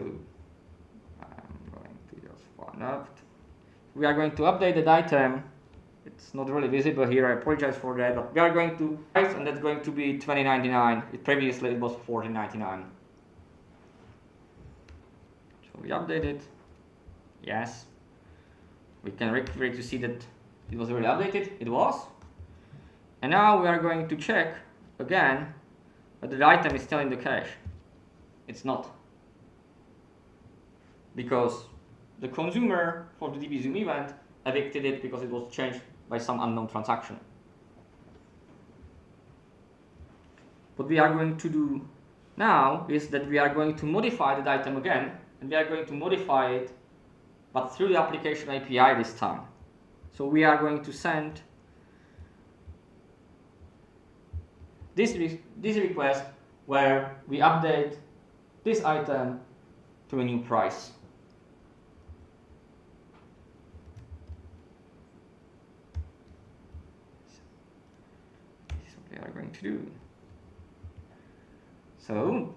I'm going to just find out. We are going to update that item. It's not really visible here, I apologize for that, but we are going to, and that's going to be 2099. Previously it was 1499. So we update it. Yes. We can require to see that it was already updated. It was. And now we are going to check again whether the item is still in the cache. It's not. because the consumer for the Debezium event evicted it because it was changed by some unknown transaction. What we are going to do now is that we are going to modify that item again, and we are going to modify it, but through the application API this time. So we are going to send this request where we update this item to a new price. This is what we are going to do. So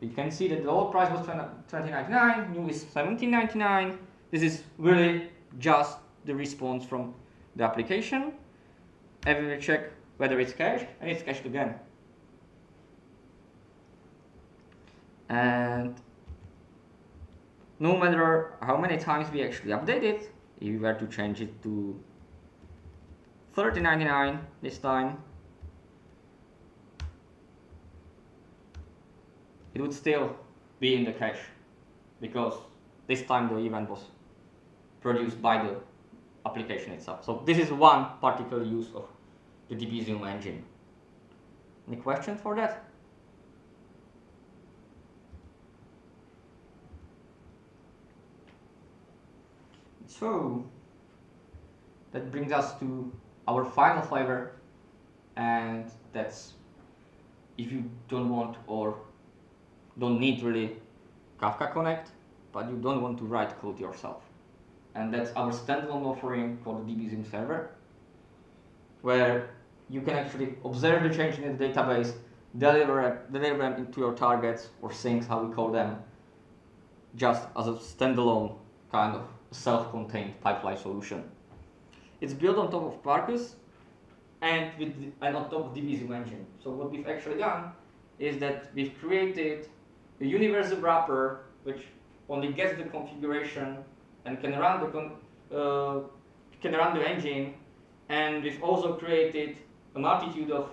we can see that the old price was $20.99, new is $17.99. This is really just the response from the application. And we will check whether it's cached, and it's cached again. And no matter how many times we actually update it, if we were to change it to $30.99 this time, it would still be in the cache, because this time the event was produced by the application itself. So this is one particular use of the Debezium engine. Any questions for that? So that brings us to our final flavor, and that's if you don't want or don't need really Kafka Connect, but you don't want to write code yourself. And that's our standalone offering called the Debezium server, where you can actually observe the change in the database, deliver them into your targets or sinks, how we call them, just as a standalone kind of self-contained pipeline solution. It's built on top of Quarkus and on top of Debezium engine. So what we've actually done is that we've created a universal wrapper which only gets the configuration and can run the engine, and we've also created a multitude of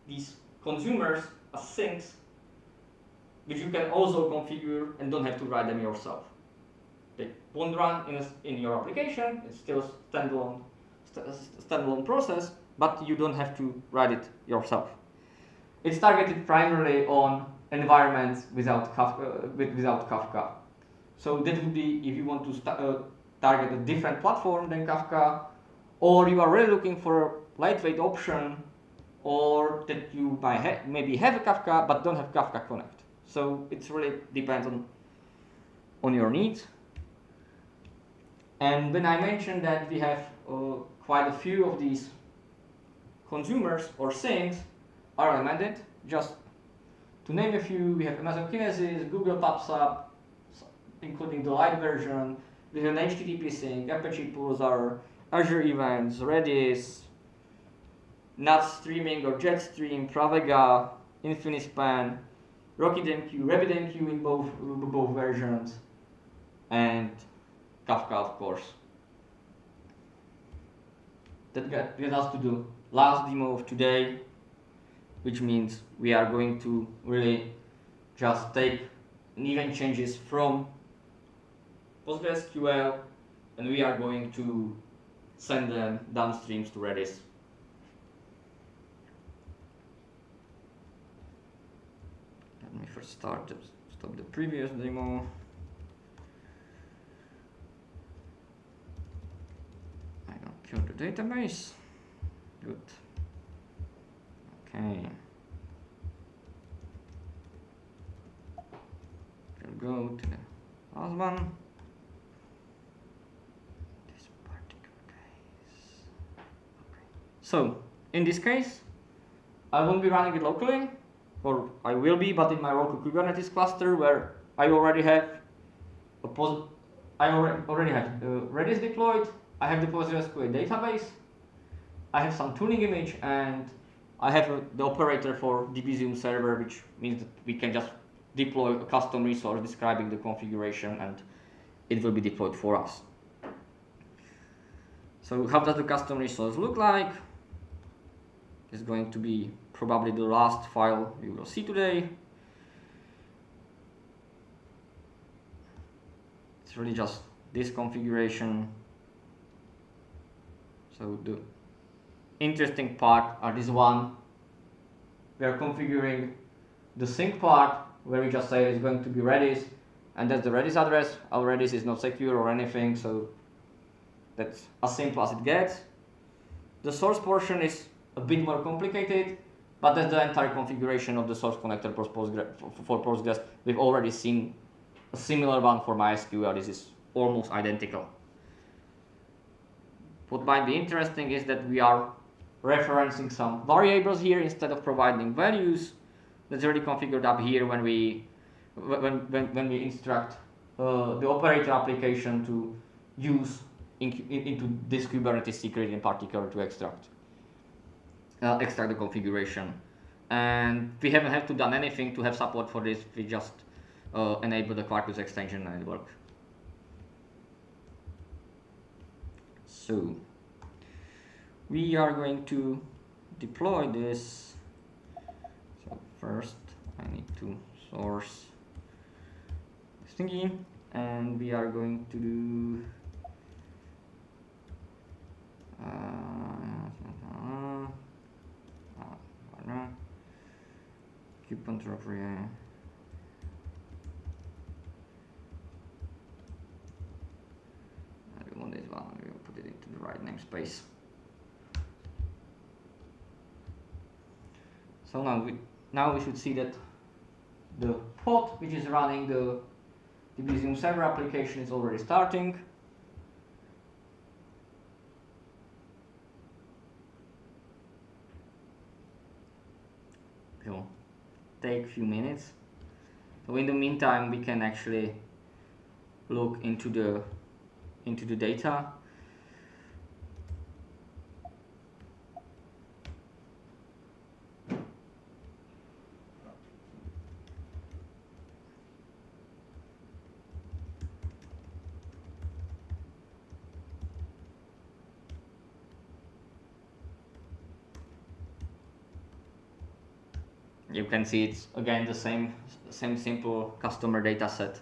these consumers as sinks, which you can also configure and don't have to write them yourself. They won't run in your application. It's still a standalone process, but you don't have to write it yourself. It's targeted primarily on environments without Kafka. So that would be if you want to target a different platform than Kafka, or you are really looking for a lightweight option, or that you maybe have a Kafka but don't have Kafka Connect. So it really depends on your needs. And when I mentioned that we have quite a few of these consumers or sinks are implemented, just to name a few, we have Amazon Kinesis, Google PubSub, including the light version. We have an HTTP sync, Apache Pulsar, Azure Events, Redis, NAS streaming or Jetstream, Pravega, Infinispan, RocketMQ, RabbitMQ in both versions, and Kafka, of course. That gets us to the last demo of today, which means we are going to really just take event changes from PostgreSQL, and we are going to send them downstreams to Redis. Let me first stop the previous demo. I don't kill the database. Good. Okay. We'll go to the last one. This particular case. Okay. So in this case, I won't be running it locally, or I will be, but in my local Kubernetes cluster where I already have Redis deployed. I have the PostgreSQL database. I have some tuning image, and I have the operator for Debezium server, which means that we can just deploy a custom resource describing the configuration, and it will be deployed for us. So how does the custom resource look like? It's going to be probably the last file you will see today. it's really just this configuration. So the interesting part are this one. We are configuring the sync part where we just say it's going to be Redis, and that's the Redis address. Our Redis is not secure or anything, so that's as simple as it gets. The source portion is a bit more complicated, but that's the entire configuration of the source connector for Postgres. We've already seen a similar one for MySQL. This is almost identical. What might be interesting is that we are referencing some variables here instead of providing values. That's already configured up here when we instruct the operator application to use into this Kubernetes secret in particular to extract the configuration. And we haven't had to done anything to have support for this. We just enable the Quarkus extension and it works. So we are going to deploy this. So first I need to source this thingy, and we are going to do coupon dropper, yeah. We want this one, we will put it into the right namespace. So now we should see that the pod which is running the Debezium server application is already starting. It will take a few minutes. So in the meantime, we can actually look into the data. You can see it's again the same simple customer data set.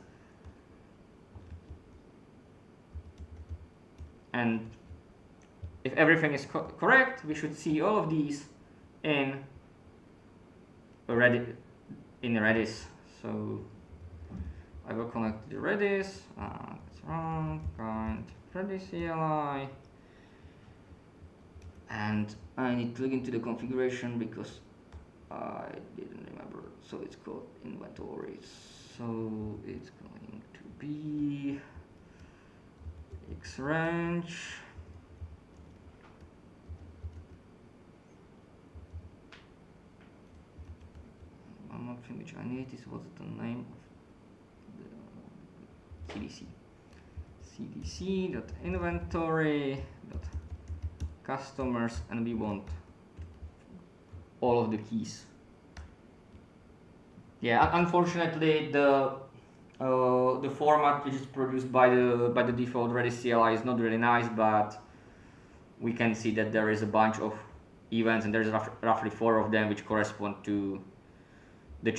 And if everything is correct, we should see all of these in Redis. So I will connect to the Redis. That's wrong. Kind Redis CLI. And I need to look into the configuration because I didn't remember. So it's called inventory. So it's going to be xrange. One more thing which I need is what's the name of the CDC. cdc.inventory.customers, and we want all of the keys. Yeah, unfortunately the format which is produced by the default Redis CLI is not really nice, but we can see that there is a bunch of events, and there's roughly 4 of them which correspond to the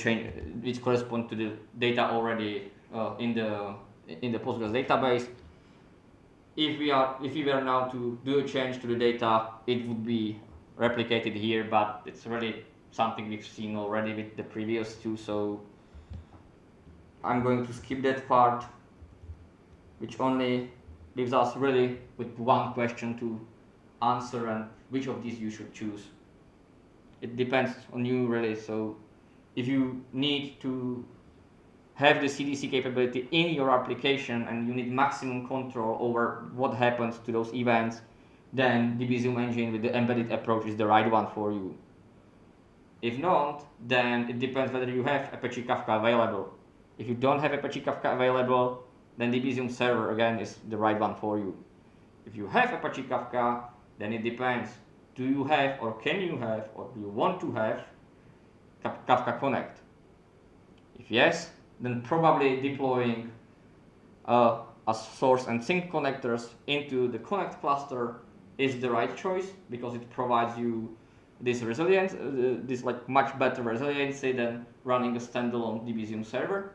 data already in the Postgres database. If we were now to do a change to the data, it would be replicated here, but it's really something we've seen already with the previous 2, so I'm going to skip that part, which only leaves us really with one question to answer, and which of these you should choose. It depends on you really. So if you need to have the CDC capability in your application and you need maximum control over what happens to those events, then the Debezium engine with the embedded approach is the right one for you. If not, then it depends whether you have Apache Kafka available. If you don't have Apache Kafka available, then the Debezium server again is the right one for you. If you have Apache Kafka, then it depends. Do you have, or can you have, or do you want to have Kafka Connect? If yes, then probably deploying a source and sync connectors into the Connect cluster is the right choice, because it provides you this resilience, this like much better resiliency than running a standalone Debezium server.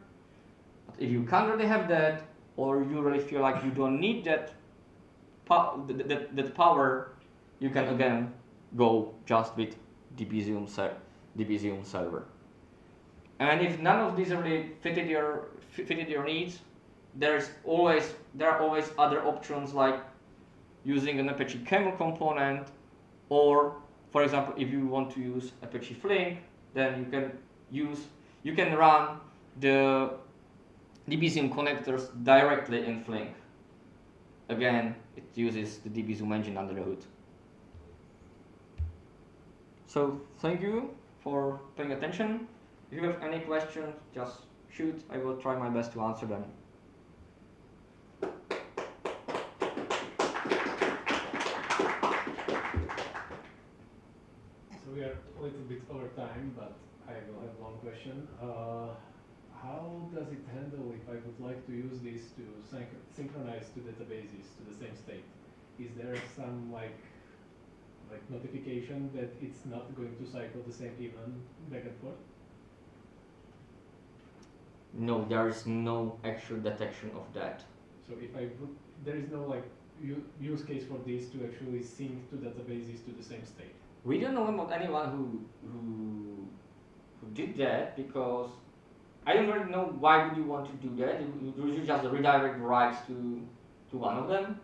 But if you can't really have that, or you really feel like you don't need that power, you can again go just with Debezium server. And if none of these really fitted your needs, there are always other options like using an Apache Camel component, or for example, if you want to use Apache Flink, then you can run the Debezium connectors directly in Flink. Again, it uses the Debezium engine under the hood. So thank you for paying attention. If you have any questions, just shoot. I will try my best to answer them. So we are a little bit over time, but I will have one question. How does it handle if I would like to use this to synchronize two databases to the same state? Is there some like notification that it's not going to cycle the same event back and forth? No, there is no actual detection of that. So if I would, there is no like use case for this to actually sync two databases to the same state. We don't know about anyone who did that, because I don't really know why would you want to do that. You just redirect writes to one of them.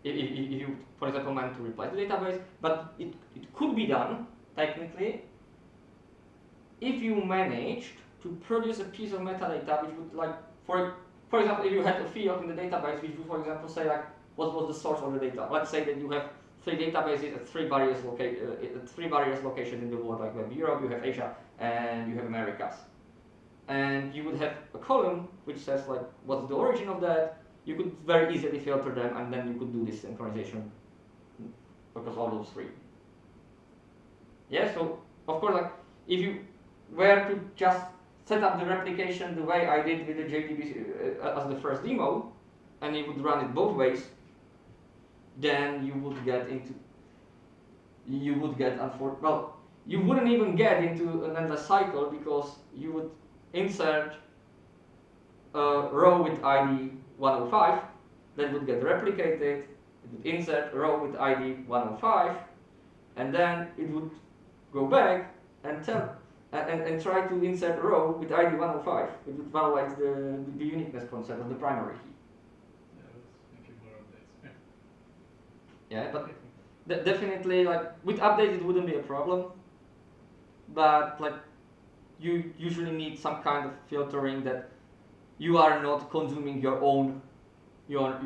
If you, for example, meant to replace the database, but it could be done technically if you managed to produce a piece of metadata which would, like, for example, if you had a field in the database which would, for example, say like what was the source of the data. Let's say that you have three databases at three various locations in the world, like you have Europe, you have Asia, and you have Americas. And you would have a column which says like what's the origin of that. You could very easily filter them, and then you could do this synchronization across all those three. Yeah, so of course, like if you were to just set up the replication the way I did with the JDBC as the first demo, and you would run it both ways, then you would get you wouldn't even get into an endless cycle, because you would insert a row with ID 105, that would get replicated, it would insert a row with ID 105, and then it would go back and try to insert a row with ID 105. It would violate the uniqueness concept of the primary key. Yeah, but definitely, like with updates it wouldn't be a problem, but like you usually need some kind of filtering that you are not consuming your own event.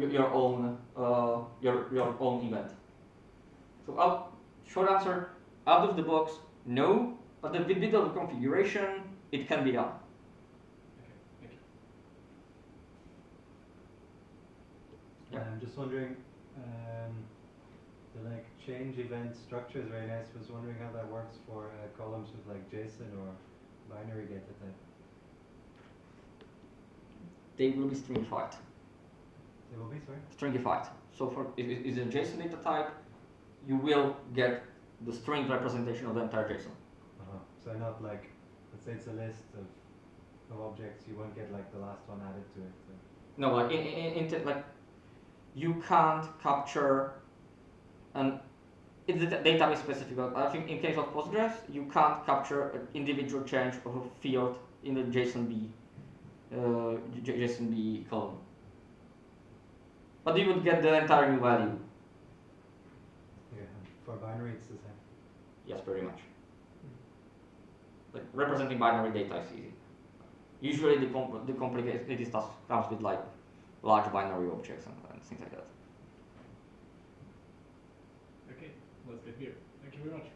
So short answer, out of the box, no, but with a bit of configuration, it can be done. Okay, thank you. Yeah. I'm just wondering, the like change event structure is very nice. Was wondering how that works for columns with like JSON or binary data type. They will be stringified. They will be, sorry? Stringified. So for if it is a JSON data type, you will get the string representation of the entire JSON. So not like, let's say it's a list of objects, you won't get like the last one added to it. So. No, like like you can't capture it's a database specific. I think in case of Postgres, you can't capture an individual change of a field in the JSONB column. But you would get the entire new value. Yeah, for binary it's the same. Yes, pretty much. Like representing binary data is easy. Usually the complicated stuff comes with like large binary objects and things like that. Okay, let's get here. Thank you very much.